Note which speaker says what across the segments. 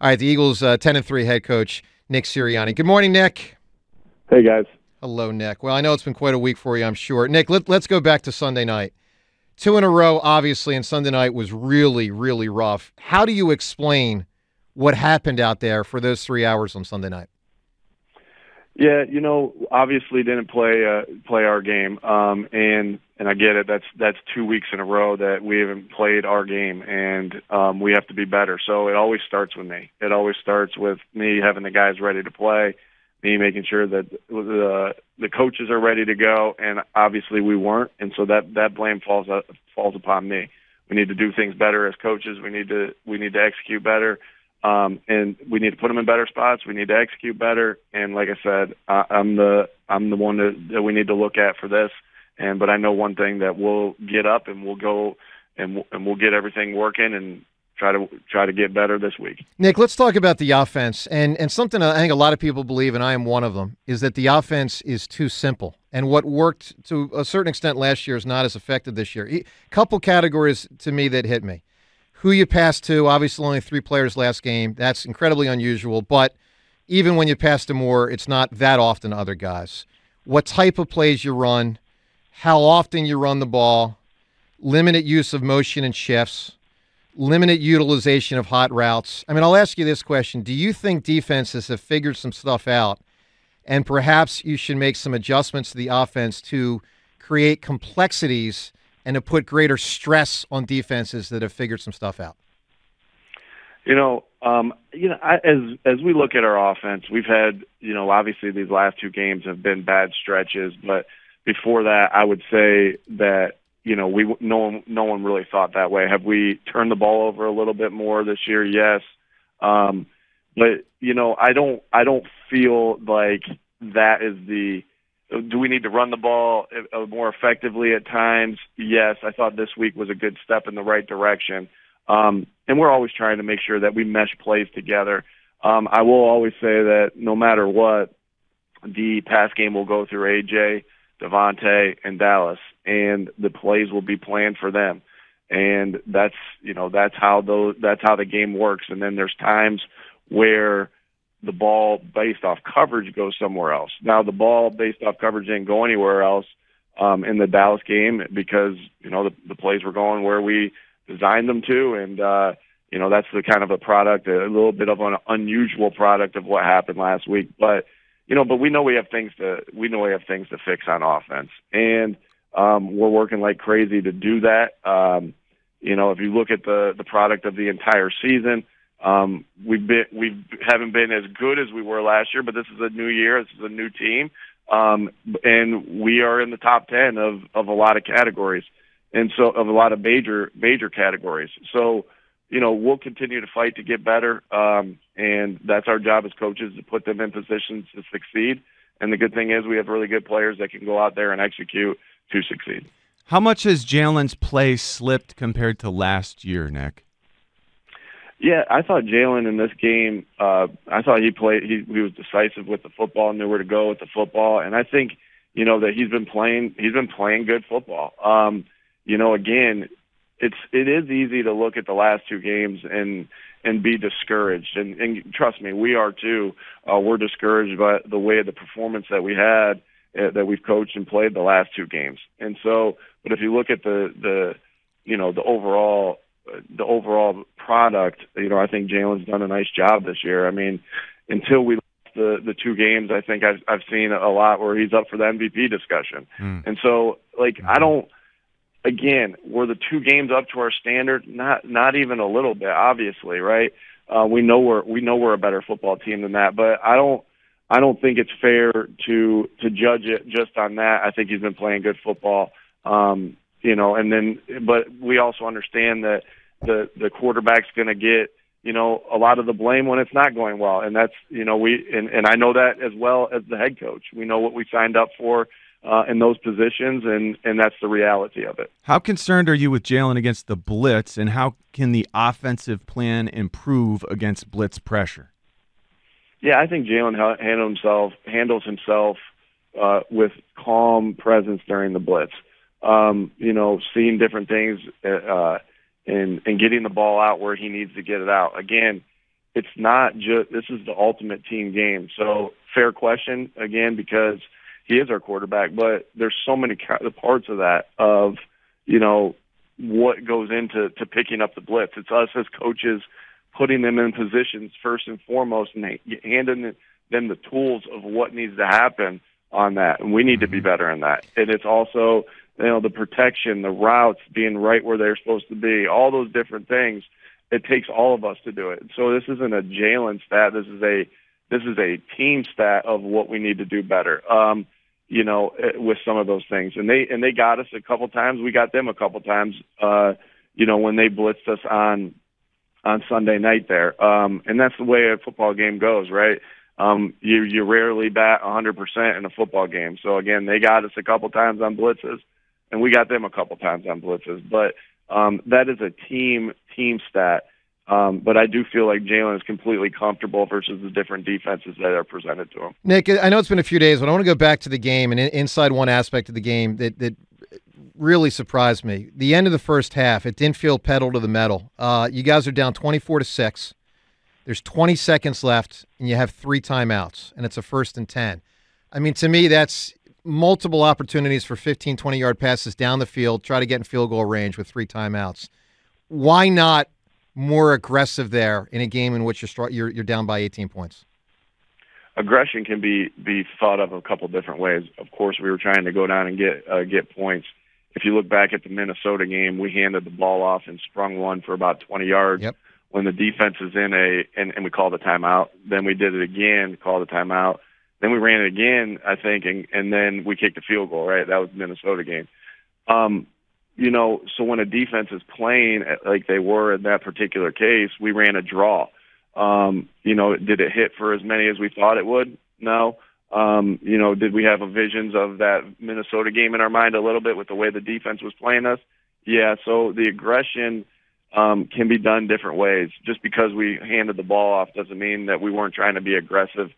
Speaker 1: All right, the Eagles 10-3 head coach Nick Sirianni. Good morning, Nick.
Speaker 2: Hey, guys.
Speaker 1: Hello, Nick. Well, I know it's been quite a week for you, I'm sure. Nick, let's go back to Sunday night. 2 in a row, obviously, and Sunday night was really, really rough. How do you explain what happened out there for those 3 hours on Sunday night?
Speaker 2: Yeah, obviously didn't play our game, and I get it. That's 2 weeks in a row that we haven't played our game, and we have to be better. So it always starts with me. It always starts with me having the guys ready to play, me making sure that the coaches are ready to go, and obviously we weren't, and so that blame falls upon me. We need to do things better as coaches. We need to execute better. And we need to put them in better spots. We need to execute better. And like I said, I'm the one that we need to look at for this. But I know one thing, that we'll get up and we'll go and we'll get everything working and try to get better this week.
Speaker 1: Nick, let's talk about the offense. And something I think a lot of people believe, and I am one of them, is that the offense is too simple. And what worked to a certain extent last year is not as effective this year. A couple categories to me that hit me. Who you pass to, obviously only 3 players last game. That's incredibly unusual, but even when you pass to Moore, it's not that often to other guys. What type of plays you run, how often you run the ball, limited use of motion and shifts, limited utilization of hot routes. I mean, I'll ask you this question. Do you think defenses have figured some stuff out, and perhaps you should make some adjustments to the offense to create complexities and to put greater stress on defenses that have figured some stuff out?
Speaker 2: As we look at our offense, we've had, obviously these last 2 games have been bad stretches, but before that, I would say that, no one really thought that way. Have we turned the ball over a little bit more this year? Yes. But I don't feel like that is the. Do we need to run the ball more effectively at times? Yes, I thought this week was a good step in the right direction. And we're always trying to make sure that we mesh plays together. I will always say that no matter what, the pass game will go through AJ, Devontae, and Dallas, and the plays will be planned for them. And that's how the game works. And then there's times where the ball based off coverage goes somewhere else. Now, the ball based off coverage didn't go anywhere else in the Dallas game because, the plays were going where we designed them to. And, that's the kind of a product, a little bit of an unusual product of what happened last week. But we know we have things to fix on offense. And we're working like crazy to do that. If you look at the product of the entire season, we haven't been as good as we were last year, but this is a new year. This is a new team. And we are in the top 10 of a lot of categories, and so of a lot of major categories. So, we'll continue to fight to get better. And that's our job as coaches, to put them in positions to succeed. And the good thing is we have really good players that can go out there and execute to succeed.
Speaker 3: How much has Jaylen's play slipped compared to last year, Nick?
Speaker 2: Yeah, I thought Jaylen in this game, I thought he was decisive with the football, knew where to go with the football, and I think, that he's been playing good football. Again, it is easy to look at the last 2 games and be discouraged, and trust me, we are too. We're discouraged by the way of the performance that we had, that we've coached and played the last 2 games. And so, but if you look at the overall product, I think Jaylen's done a nice job this year. I mean, until we lost the 2 games, I think I've seen a lot where he's up for the MVP discussion. And so, again, were the 2 games up to our standard? Not even a little bit, obviously, right? We know we're a better football team than that, but I don't think it's fair to judge it just on that. I think he's been playing good football. But we also understand that the quarterback's going to get, a lot of the blame when it's not going well. And that's, and I know that as well as the head coach. We know what we signed up for in those positions, and that's the reality of it.
Speaker 3: How concerned are you with Jaylen against the blitz, and how can the offensive plan improve against blitz pressure?
Speaker 2: Yeah, I think Jaylen handles himself with calm presence during the blitz. Seeing different things and getting the ball out where he needs to get it out. Again, it's not just, this is the ultimate team game. So fair question, again, because he is our quarterback, but there's so many parts of that of, what goes into picking up the blitz. It's us as coaches putting them in positions first and foremost and handing them the tools of what needs to happen on that. And we need to be better in that. And it's also, the protection, the routes being right where they're supposed to be, all those different things. It takes all of us to do it. So this isn't a Jaylen stat. This is a team stat of what we need to do better. With some of those things. And they got us a couple times. We got them a couple times, when they blitzed us on Sunday night there. And that's the way a football game goes, right? You rarely bat 100% in a football game. So, again, they got us a couple times on blitzes, and we got them a couple times on blitzes. But that is a team stat. But I do feel like Jaylen is completely comfortable versus the different defenses that are presented to him.
Speaker 1: Nick, I know it's been a few days, but I want to go back to the game and inside one aspect of the game that really surprised me. The end of the first half, it didn't feel pedal to the metal. You guys are down 24-6. There's 20 seconds left, and you have 3 timeouts, and it's a 1st and 10. I mean, to me, that's multiple opportunities for 15, 20-yard passes down the field, try to get in field goal range with 3 timeouts. Why not more aggressive there in a game in which you're down by 18 points?
Speaker 2: Aggression can be thought of a couple different ways. Of course, we were trying to go down and get points. If you look back at the Minnesota game, we handed the ball off and sprung one for about 20 yards.
Speaker 1: Yep.
Speaker 2: When the defense is in and we called a timeout. Then we did it again, called a timeout. Then we ran it again, I think, and then we kicked a field goal, right? That was the Minnesota game. So when a defense is playing like they were in that particular case, we ran a draw. Did it hit for as many as we thought it would? No. Did we have visions of that Minnesota game in our mind a little bit with the way the defense was playing us? Yeah, so the aggression can be done different ways. Just because we handed the ball off doesn't mean that we weren't trying to be aggressive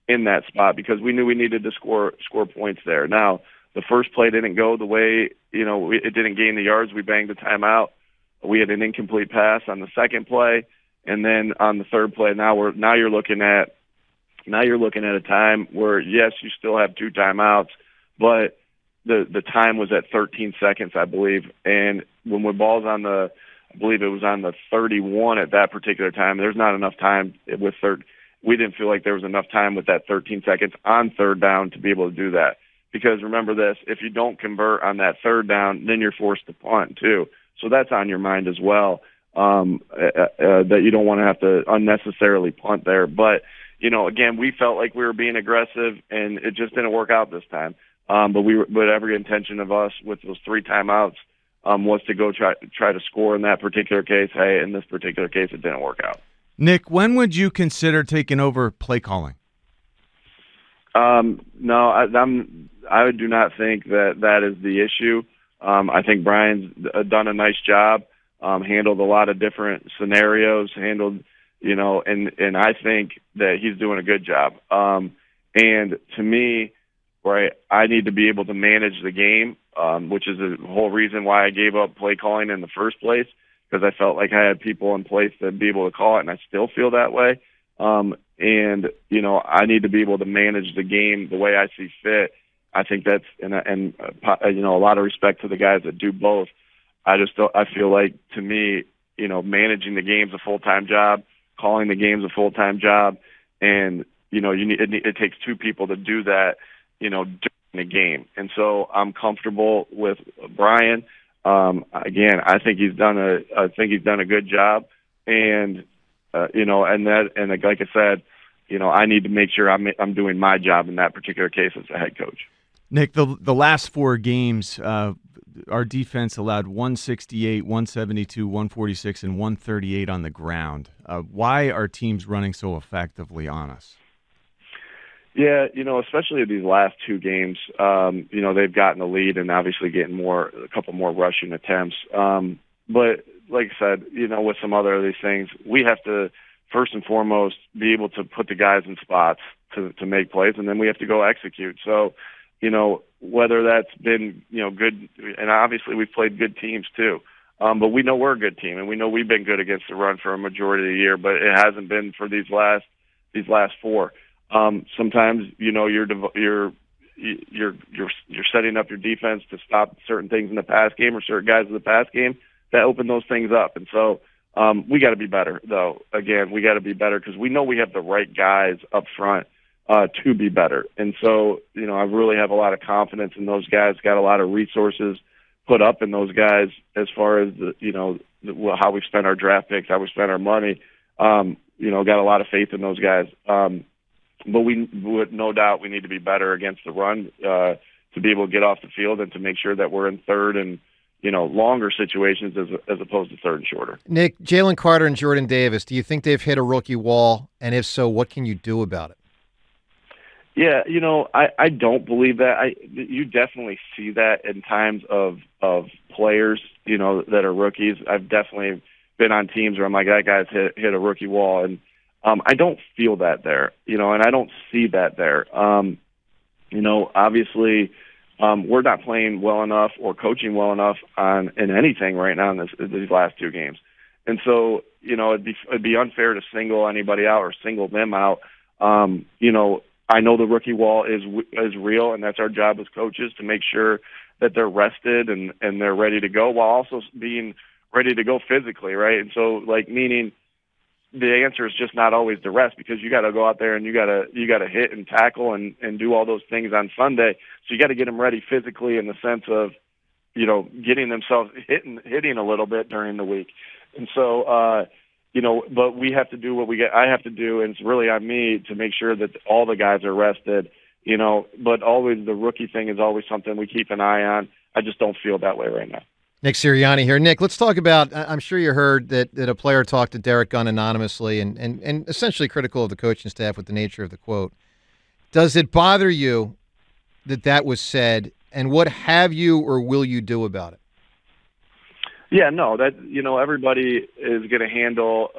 Speaker 2: in that spot because we knew we needed to score points there. Now, the first play didn't go the way, it didn't gain the yards. We banged the timeout. We had an incomplete pass on the second play, and then on the third play, now you're looking at a time where yes, you still have 2 timeouts, but the time was at 13 seconds, I believe. And when the ball's on I believe it was on the 31 at that particular time. There's not enough time with we didn't feel like there was enough time with that 13 seconds on third down to be able to do that. Because remember this, if you don't convert on that third down, then you're forced to punt too. So that's on your mind as well, that you don't want to have to unnecessarily punt there. But, again, we felt like we were being aggressive, and it just didn't work out this time. But every intention of us with those 3 timeouts was to go try to score in that particular case. Hey, in this particular case, it didn't work out.
Speaker 3: Nick, when would you consider taking over play calling?
Speaker 2: No, I do not think that is the issue. I think Brian's done a nice job, handled a lot of different scenarios, and I think that he's doing a good job. And to me, right, I need to be able to manage the game, which is the whole reason why I gave up play calling in the first place, because I felt like I had people in place that'd be able to call it, and I still feel that way. And I need to be able to manage the game the way I see fit. I think that's a lot of respect to the guys that do both. I feel like, to me, managing the game's a full-time job, calling the game's a full-time job, and it takes 2 people to do that, during the game. And so I'm comfortable with Brian. Again, I think he's done a good job, and like I said, I need to make sure I'm doing my job in that particular case as a head coach.
Speaker 3: Nick, the last 4 games, our defense allowed 168, 172, 146, and 138 on the ground. Why are teams running so effectively on us?
Speaker 2: Yeah, especially these last 2 games, they've gotten the lead and obviously getting a couple more rushing attempts. But like I said, with some other of these things, we have to first and foremost be able to put the guys in spots to make plays, and then we have to go execute. So, whether that's been, good, and obviously we've played good teams too. But we know we're a good team, and we know we've been good against the run for a majority of the year, but it hasn't been for these last 4. Sometimes, you're setting up your defense to stop certain things in the pass game or certain guys in the pass game that open those things up. And so we got to be better, though. Again, we got to be better because we know we have the right guys up front to be better. And so, I really have a lot of confidence in those guys, got a lot of resources put up in those guys as far as, how we spend our draft picks, how we spend our money. Got a lot of faith in those guys. But we would no doubt we need to be better against the run to be able to get off the field and to make sure that we're in third and, longer situations as opposed to third and shorter.
Speaker 1: Nick, Jalen Carter and Jordan Davis, do you think they've hit a rookie wall? And if so, what can you do about it?
Speaker 2: Yeah, I don't believe that. You definitely see that in times of players, that are rookies. I've definitely been on teams where I'm like, that guy's hit a rookie wall, and I don't feel that there, and I don't see that there. Obviously, we're not playing well enough or coaching well enough in anything right now in these last 2 games, and so it'd be unfair to single anybody out or single them out. I know the rookie wall is real, and that's our job as coaches to make sure that they're rested and they're ready to go while also being ready to go physically, right? And so, meaning the answer is just not always to rest because you got to go out there and you got to hit and tackle and do all those things on Sunday. So you got to get them ready physically in the sense of, getting themselves hitting a little bit during the week. And so, but we have to do what I have to do, and it's really on me to make sure that all the guys are rested, but always the rookie thing is always something we keep an eye on. I just don't feel that way right now.
Speaker 1: Nick Sirianni here. Nick, let's talk about, I'm sure you heard that a player talked to Derek Gunn anonymously and essentially critical of the coaching staff with the nature of the quote. Does it bother you that was said, and what have you or will you do about it?
Speaker 2: Yeah, no, that, everybody is going to handle,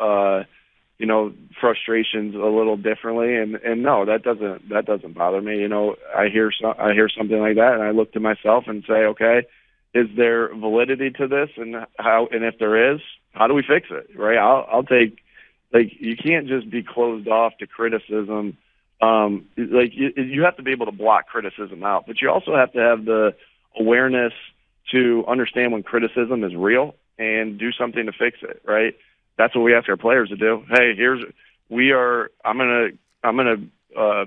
Speaker 2: frustrations a little differently. And no, that doesn't bother me. I hear something like that and I look to myself and say, okay, is there validity to this, and if there is, how do we fix it? Right. I'll take, you can't just be closed off to criticism. You have to be able to block criticism out, but you also have to have the awareness to understand when criticism is real and do something to fix it, right? That's what we ask our players to do. Hey, I'm gonna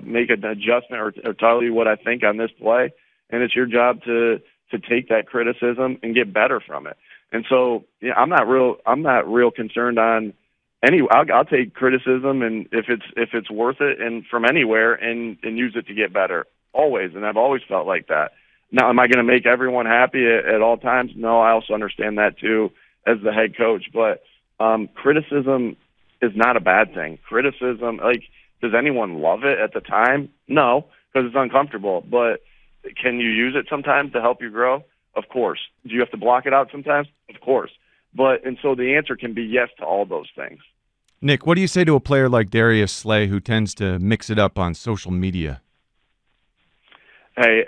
Speaker 2: make an adjustment or tell you what I think on this play, and it's your job to take that criticism and get better from it. And so, yeah, I'm not real concerned on I'll take criticism, and if it's worth it, and from anywhere, and use it to get better always. And I've always felt like that. Now, am I going to make everyone happy at all times? No, I also understand that too as the head coach. But criticism is not a bad thing. Criticism, does anyone love it at the time? No, because it's uncomfortable. But can you use it sometimes to help you grow? Of course. Do you have to block it out sometimes? Of course. And so the answer can be yes to all those things.
Speaker 3: Nick, what do you say to a player like Darius Slay who tends to mix it up on social media?
Speaker 2: Hey,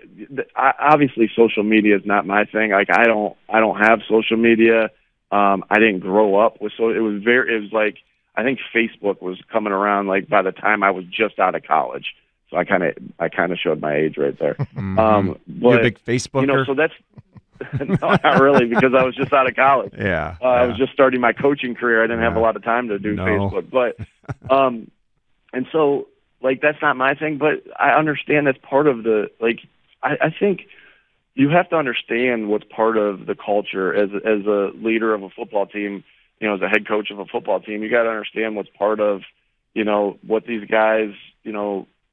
Speaker 2: obviously social media is not my thing. I don't have social media. I didn't grow up with it was like, I think Facebook was coming around by the time I was just out of college. So I kind of showed my age right there.
Speaker 3: But, you're a big Facebooker?
Speaker 2: So that's no, not really, because I was just out of college.
Speaker 3: Yeah.
Speaker 2: I was just starting my coaching career. I didn't have a lot of time to do Facebook, but and so that's not my thing, but I understand that's part of the, I think you have to understand what's part of the culture as a leader of a football team, as a head coach of a football team. You got to understand what's part of, what these guys,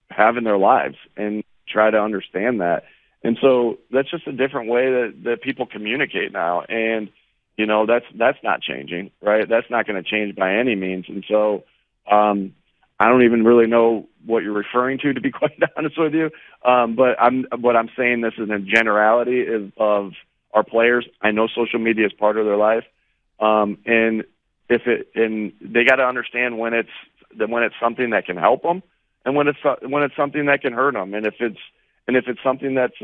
Speaker 2: have in their lives, and try to understand that. And so that's just a different way that people communicate now. And, that's not changing, right? That's not going to change by any means. And so, I don't even really know what you're referring to be quite honest with you. But I'm saying this is a generality of our players. I know social media is part of their life. And they got to understand when it's something that can help them, and when it's something that can hurt them. And if it's something that's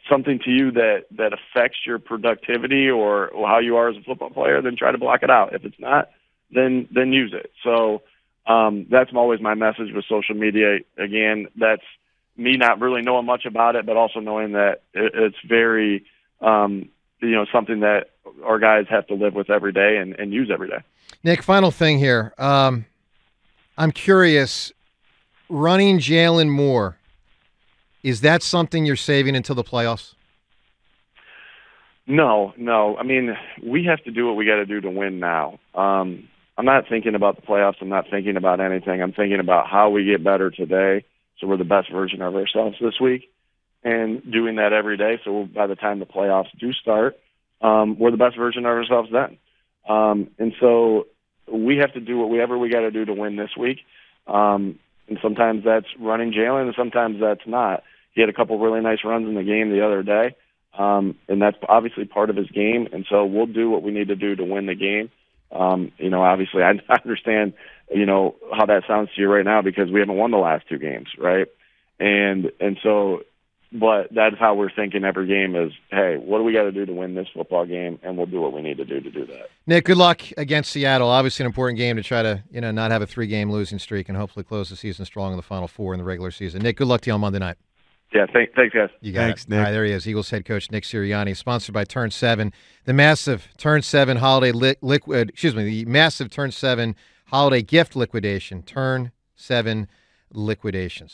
Speaker 2: something to you that affects your productivity or how you are as a football player, then try to block it out. If it's not, then use it. So that's always my message with social media. Again, that's me not really knowing much about it, but also knowing that it's very something that our guys have to live with every day and use every day.
Speaker 1: Nick, final thing here. I'm curious, running Jaylen Moore, is that something you're saving until the playoffs?
Speaker 2: No. I mean, we have to do what we got to do to win now. I'm not thinking about the playoffs. I'm not thinking about anything. I'm thinking about how we get better today so we're the best version of ourselves this week, and doing that every day so by the time the playoffs do start, we're the best version of ourselves then. And so we have to do whatever we got to do to win this week. And sometimes that's running Jaylen, and sometimes that's not. He had a couple really nice runs in the game the other day, and that's obviously part of his game. And so we'll do what we need to do to win the game. Obviously, I understand, how that sounds to you right now because we haven't won the last 2 games, right? And so, but that's how we're thinking every game is, hey, what do we got to do to win this football game? And we'll do what we need to do that.
Speaker 1: Nick, good luck against Seattle. Obviously an important game to try to, not have a 3-game losing streak and hopefully close the season strong in the Final Four in the regular season. Nick, good luck to you on Monday night.
Speaker 2: Yeah, thanks, guys.
Speaker 1: You got
Speaker 3: Thanks,
Speaker 1: it.
Speaker 3: Nick.
Speaker 1: All right, there he is, Eagles head coach Nick Sirianni, sponsored by Turn 7, the massive Turn 7 holiday the massive Turn 7 holiday gift liquidation, Turn 7 liquidations.